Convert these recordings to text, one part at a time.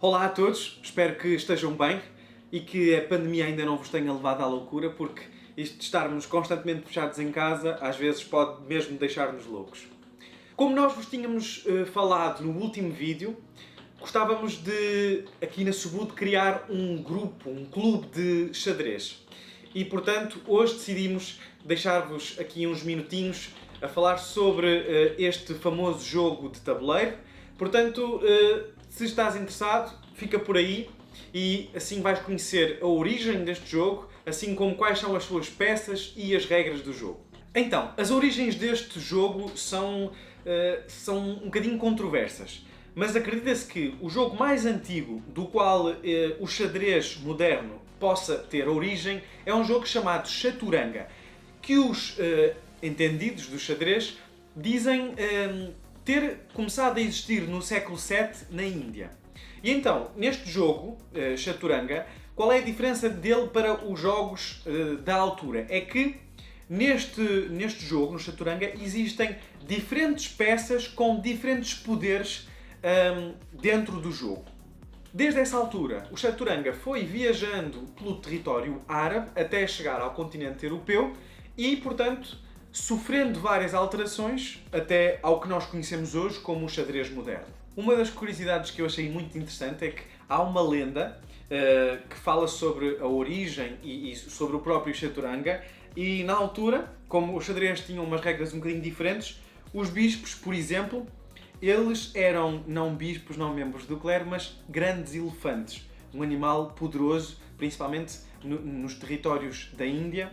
Olá a todos, espero que estejam bem e que a pandemia ainda não vos tenha levado à loucura, porque isto de estarmos constantemente fechados em casa às vezes pode mesmo deixar-nos loucos. Como nós vos tínhamos falado no último vídeo, gostávamos de, aqui na Subud, criar um grupo, um clube de xadrez. E, portanto, hoje decidimos deixar-vos aqui uns minutinhos a falar sobre este famoso jogo de tabuleiro. Portanto, se estás interessado, fica por aí e assim vais conhecer a origem deste jogo, assim como quais são as suas peças e as regras do jogo. Então, as origens deste jogo são um bocadinho controversas, mas acredita-se que o jogo mais antigo do qual o xadrez moderno possa ter origem é um jogo chamado Chaturanga, que os entendidos do xadrez dizem ter começado a existir no século VII na Índia. E então, neste jogo, Chaturanga, qual é a diferença dele para os jogos da altura? É que neste jogo, no Chaturanga, existem diferentes peças com diferentes poderes dentro do jogo. Desde essa altura, o Chaturanga foi viajando pelo território árabe até chegar ao continente europeu e, portanto, sofrendo várias alterações até ao que nós conhecemos hoje como o xadrez moderno. Uma das curiosidades que eu achei muito interessante é que há uma lenda que fala sobre a origem e sobre o próprio Chaturanga, e na altura, como o xadrez tinha umas regras um bocadinho diferentes, os bispos, por exemplo, eles eram não bispos, não membros do clero, mas grandes elefantes, um animal poderoso, principalmente nos territórios da Índia,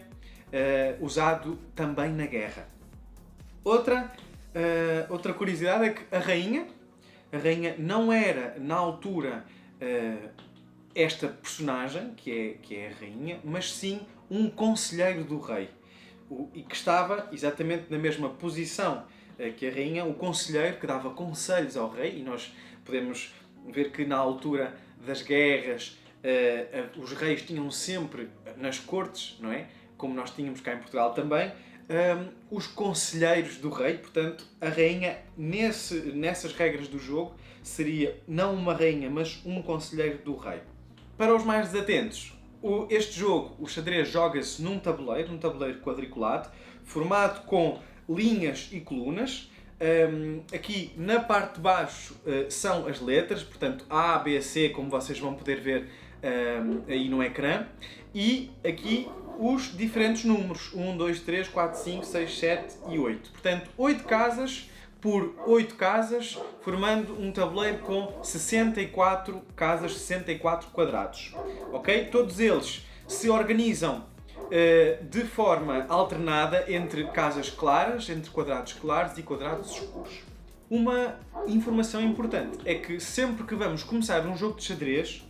usado também na guerra. Outra curiosidade é que a rainha não era, na altura, esta personagem, que é a rainha, mas sim um conselheiro do rei, e que estava exatamente na mesma posição que a rainha, o conselheiro que dava conselhos ao rei, e nós podemos ver que na altura das guerras os reis tinham sempre nas cortes, não é? Como nós tínhamos cá em Portugal também, os conselheiros do rei. Portanto, a rainha, nessas regras do jogo, seria não uma rainha, mas um conselheiro do rei. Para os mais desatentos, este jogo, o xadrez, joga-se num tabuleiro quadriculado, formado com linhas e colunas. Aqui na parte de baixo são as letras, portanto A, B, C, como vocês vão poder ver aí no ecrã, e aqui os diferentes números, 1, 2, 3, 4, 5, 6, 7 e 8. Portanto, 8 casas por 8 casas, formando um tabuleiro com 64 casas, 64 quadrados. Ok? Todos eles se organizam de forma alternada entre casas claras, entre quadrados claros e quadrados escuros. Uma informação importante é que sempre que vamos começar um jogo de xadrez,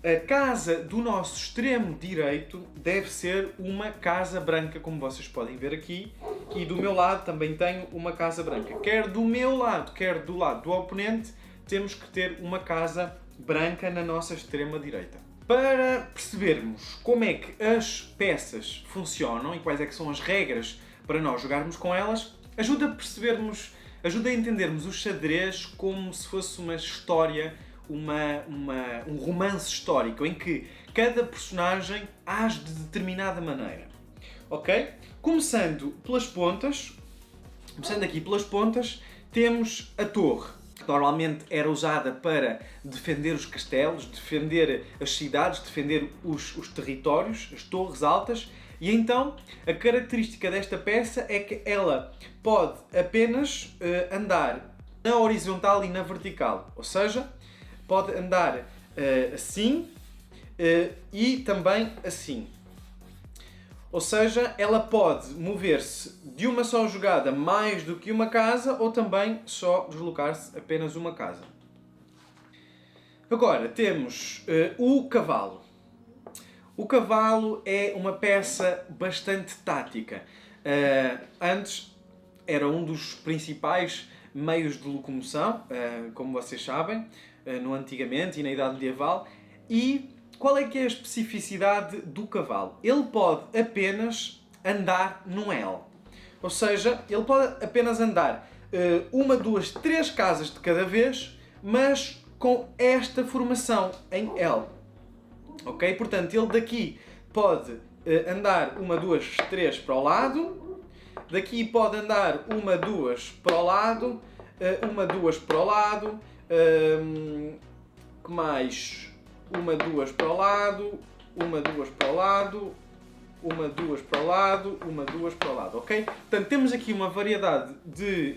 a casa do nosso extremo direito deve ser uma casa branca, como vocês podem ver aqui, e do meu lado também tenho uma casa branca. Quer do meu lado, quer do lado do oponente, temos que ter uma casa branca na nossa extrema direita. Para percebermos como é que as peças funcionam e quais é que são as regras para nós jogarmos com elas, ajuda a entendermos o xadrez como se fosse uma história, um romance histórico em que cada personagem age de determinada maneira. Ok? Começando aqui pelas pontas, temos a torre, que normalmente era usada para defender os castelos, defender as cidades, defender os territórios, as torres altas, e então a característica desta peça é que ela pode apenas andar na horizontal e na vertical, ou seja, pode andar assim e também assim. Ou seja, ela pode mover-se de uma só jogada mais do que uma casa ou também só deslocar-se apenas uma casa. Agora temos o cavalo. O cavalo é uma peça bastante tática. Antes era um dos principais meios de locomoção, como vocês sabem, no antigamente e na Idade Medieval. E qual é que é a especificidade do cavalo? Ele pode apenas andar num L. Ou seja, ele pode apenas andar uma, duas, três casas de cada vez, mas com esta formação em L. Ok? Portanto, ele daqui pode andar 1, 2, 3 para o lado. Daqui pode andar 1, 2 para o lado. 1, 2 para o lado. Que mais? 1, 2 para o lado. 1, 2 para o lado. 1, 2 para o lado, 1, 2 para o lado, ok? Portanto, temos aqui uma variedade de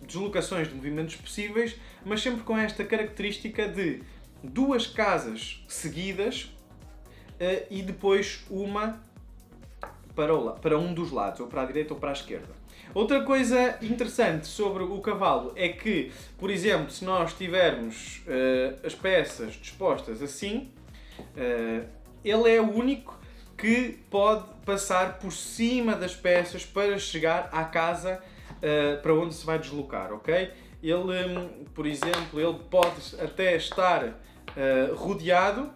deslocações de movimentos possíveis, mas sempre com esta característica de 2 casas seguidas e depois uma para um dos lados, ou para a direita ou para a esquerda. Outra coisa interessante sobre o cavalo é que, por exemplo, se nós tivermos as peças dispostas assim, ele é o único que pode passar por cima das peças para chegar à casa para onde se vai deslocar, ok? Ele, por exemplo, ele pode até estar rodeado,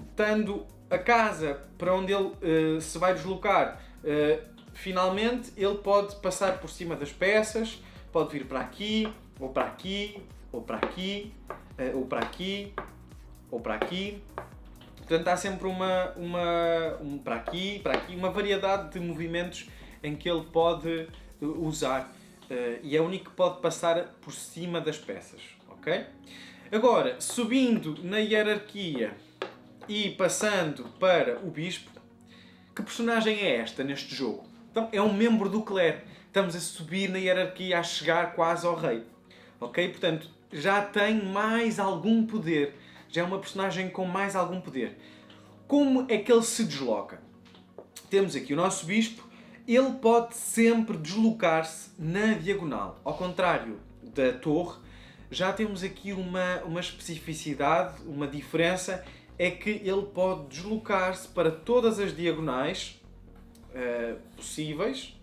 estando a casa para onde ele se vai deslocar, finalmente ele pode passar por cima das peças, pode vir para aqui, ou para aqui, ou para aqui, ou para aqui, ou para aqui. Portanto, há sempre para aqui, uma variedade de movimentos em que ele pode usar e é o único que pode passar por cima das peças, ok? Agora, subindo na hierarquia e passando para o bispo, que personagem é esta neste jogo? Então, é um membro do clero. Estamos a subir na hierarquia, a chegar quase ao rei, ok? Portanto, já tem mais algum poder. Já é uma personagem com mais algum poder. Como é que ele se desloca? Temos aqui o nosso bispo. Ele pode sempre deslocar-se na diagonal. Ao contrário da torre, já temos aqui uma especificidade, uma diferença, é que ele pode deslocar-se para todas as diagonais possíveis.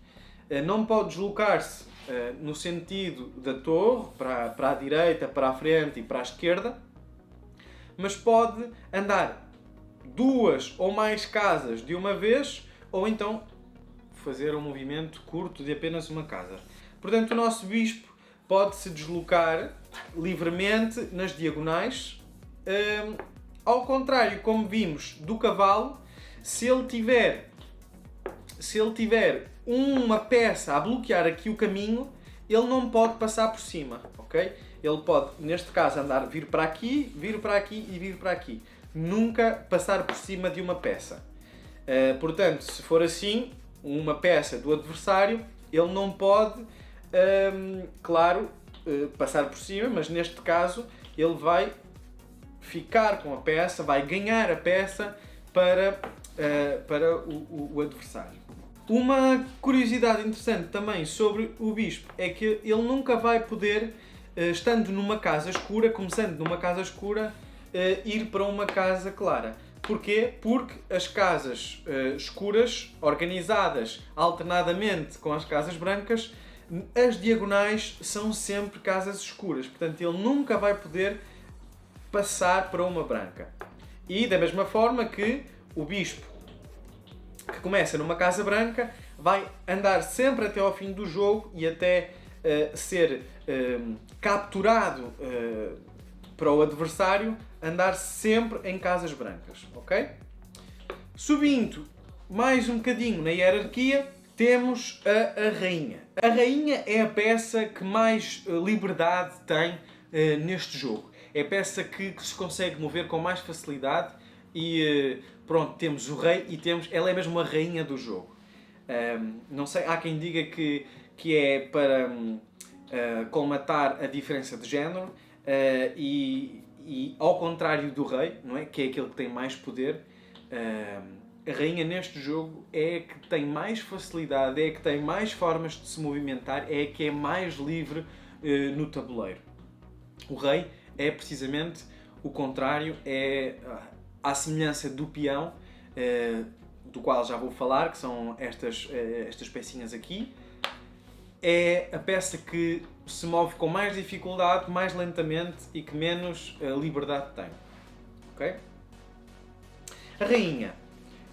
Não pode deslocar-se no sentido da torre, para a direita, para a frente e para a esquerda, mas pode andar 2 ou mais casas de uma vez, ou então fazer um movimento curto de apenas uma casa. Portanto, o nosso bispo pode se deslocar livremente nas diagonais, ao contrário, como vimos, do cavalo. Se ele tiver uma peça a bloquear aqui o caminho, ele não pode passar por cima, ok? Ele pode, neste caso, vir para aqui e vir para aqui. Nunca passar por cima de uma peça. Portanto, se for assim, uma peça do adversário, ele não pode, passar por cima, mas neste caso, ele vai ficar com a peça, vai ganhar a peça para o adversário. Uma curiosidade interessante também sobre o bispo é que ele nunca vai poder, estando numa casa escura, começando numa casa escura, ir para uma casa clara. Porquê? Porque as casas escuras, organizadas alternadamente com as casas brancas, as diagonais são sempre casas escuras. Portanto, ele nunca vai poder passar para uma branca. E da mesma forma que o bispo que começa numa casa branca vai andar sempre até ao fim do jogo e até ser capturado para o adversário, andar sempre em casas brancas, ok? Subindo mais um bocadinho na hierarquia, temos a rainha. A rainha é a peça que mais liberdade tem neste jogo. É a peça que se consegue mover com mais facilidade e pronto, temos o rei e ela é mesmo a rainha do jogo. Não sei, há quem diga que é para colmatar a diferença de género e ao contrário do rei, não é? Que é aquele que tem mais poder, a rainha neste jogo é a que tem mais facilidade, é a que tem mais formas de se movimentar, é a que é mais livre no tabuleiro. O rei é precisamente o contrário, é à semelhança do peão, do qual já vou falar, que são estas pecinhas aqui. É a peça que se move com mais dificuldade, mais lentamente e que menos liberdade tem. Ok? A rainha.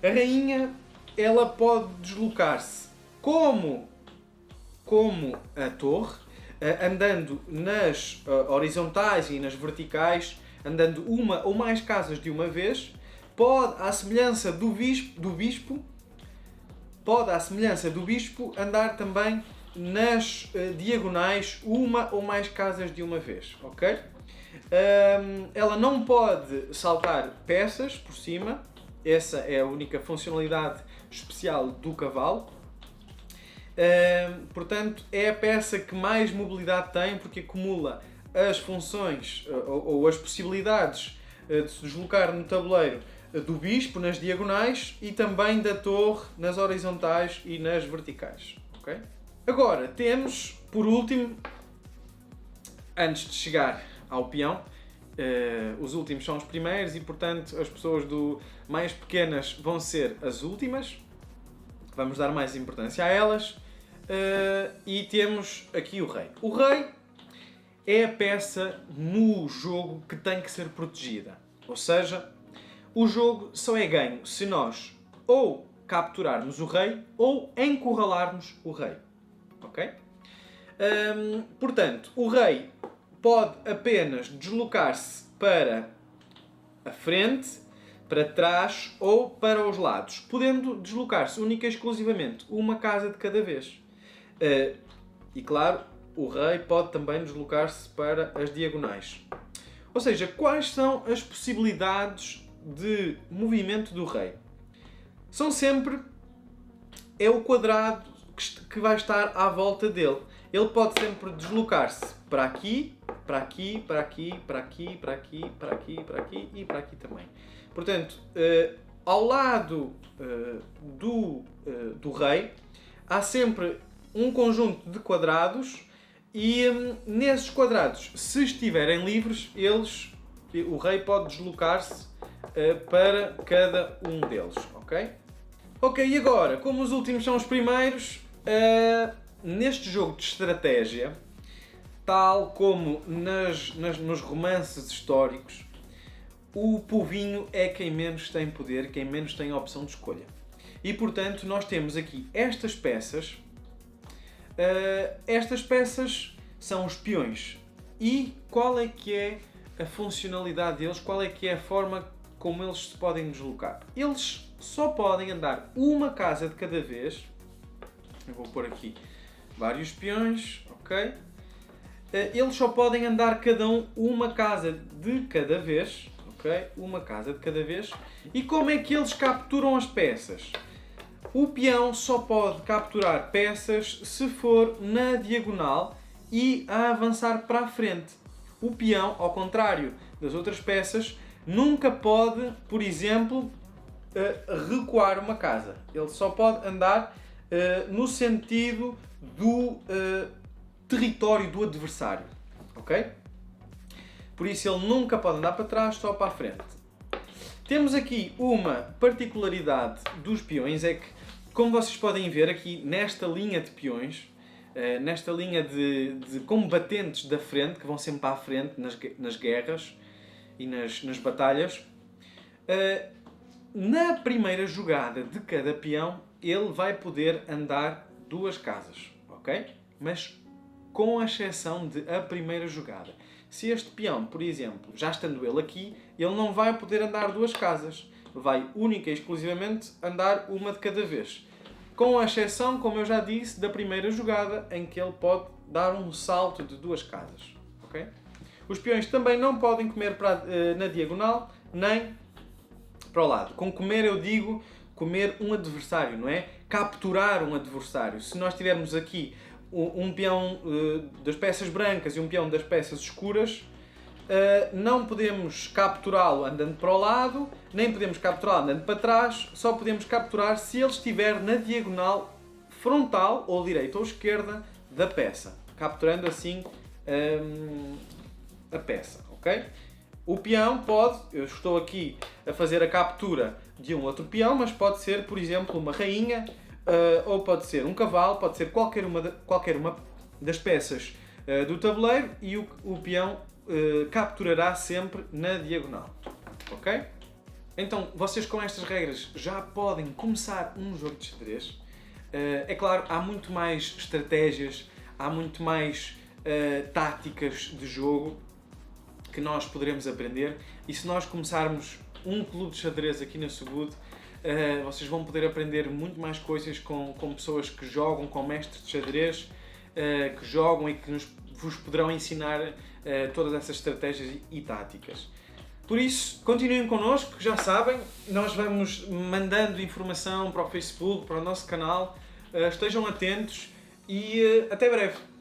A rainha, ela pode deslocar-se como a torre. andando nas horizontais e nas verticais, andando uma ou mais casas de uma vez, pode, à semelhança do bispo, andar também nas diagonais uma ou mais casas de uma vez, ok? Ela não pode saltar peças por cima, essa é a única funcionalidade especial do cavalo. Portanto, é a peça que mais mobilidade tem, porque acumula as funções ou as possibilidades de se deslocar no tabuleiro do bispo nas diagonais e também da torre nas horizontais e nas verticais. Okay? Agora, temos, por último, antes de chegar ao peão, os últimos são os primeiros e, portanto, as pessoas mais pequenas vão ser as últimas. Vamos dar mais importância a elas. E temos aqui o rei. O rei é a peça no jogo que tem que ser protegida. Ou seja, o jogo só é ganho se nós ou capturarmos o rei ou encurralarmos o rei. Ok? Portanto, o rei pode apenas deslocar-se para a frente, para trás ou para os lados, podendo deslocar-se única e exclusivamente uma casa de cada vez. E claro, o rei pode também deslocar-se para as diagonais. Ou seja, quais são as possibilidades de movimento do rei? São sempre o quadrado que vai estar à volta dele. Ele pode sempre deslocar-se para aqui, para aqui, para aqui, para aqui, para aqui, para aqui, para aqui e para aqui também. Portanto, ao lado do rei, há sempre um conjunto de quadrados e nesses quadrados, se estiverem livres, o rei pode deslocar-se para cada um deles, ok? Ok, e agora, como os últimos são os primeiros, neste jogo de estratégia, tal como nos romances históricos, o povinho é quem menos tem poder, quem menos tem a opção de escolha. E, portanto, nós temos aqui estas peças. Estas peças são os peões. E qual é que é a funcionalidade deles? Qual é que é a forma como eles se podem deslocar? Eles só podem andar uma casa de cada vez. Eu vou pôr aqui vários peões, ok? Eles só podem andar cada um uma casa de cada vez, ok? Uma casa de cada vez. E como é que eles capturam as peças? O peão só pode capturar peças se for na diagonal e a avançar para a frente. O peão, ao contrário das outras peças, nunca pode, por exemplo, recuar uma casa. Ele só pode andar no sentido do território do adversário. Ok? Por isso ele nunca pode andar para trás, só para a frente. Temos aqui uma particularidade dos peões, é que, como vocês podem ver aqui nesta linha de peões, nesta linha de combatentes da frente, que vão sempre para a frente nas guerras e nas batalhas, na primeira jogada de cada peão, ele vai poder andar duas casas, ok? Mas com a exceção de a primeira jogada. Se este peão, por exemplo, já estando ele aqui, ele não vai poder andar duas casas. Vai única e exclusivamente andar uma de cada vez. Com a exceção, como eu já disse, da primeira jogada, em que ele pode dar um salto de duas casas. Okay? Os peões também não podem comer na diagonal, nem para o lado. Com comer eu digo comer um adversário, não é? Capturar um adversário. Se nós tivermos aqui um peão das peças brancas e um peão das peças escuras, não podemos capturá-lo andando para o lado, nem podemos capturá-lo andando para trás, só podemos capturar se ele estiver na diagonal frontal, ou direita ou esquerda, da peça, capturando assim a peça, ok? O peão pode, eu estou aqui a fazer a captura de um outro peão, mas pode ser, por exemplo, uma rainha, ou pode ser um cavalo, pode ser qualquer uma das peças do tabuleiro, e o peão capturará sempre na diagonal. Ok? Então, vocês com estas regras já podem começar um jogo de xadrez. É claro, há muito mais estratégias, há muito mais táticas de jogo que nós poderemos aprender, e se nós começarmos um clube de xadrez aqui na Subud, vocês vão poder aprender muito mais coisas com pessoas que jogam, com mestres de xadrez, que jogam e que vos poderão ensinar todas essas estratégias e táticas. Por isso, continuem connosco, já sabem, nós vamos mandando informação para o Facebook, para o nosso canal, estejam atentos e até breve!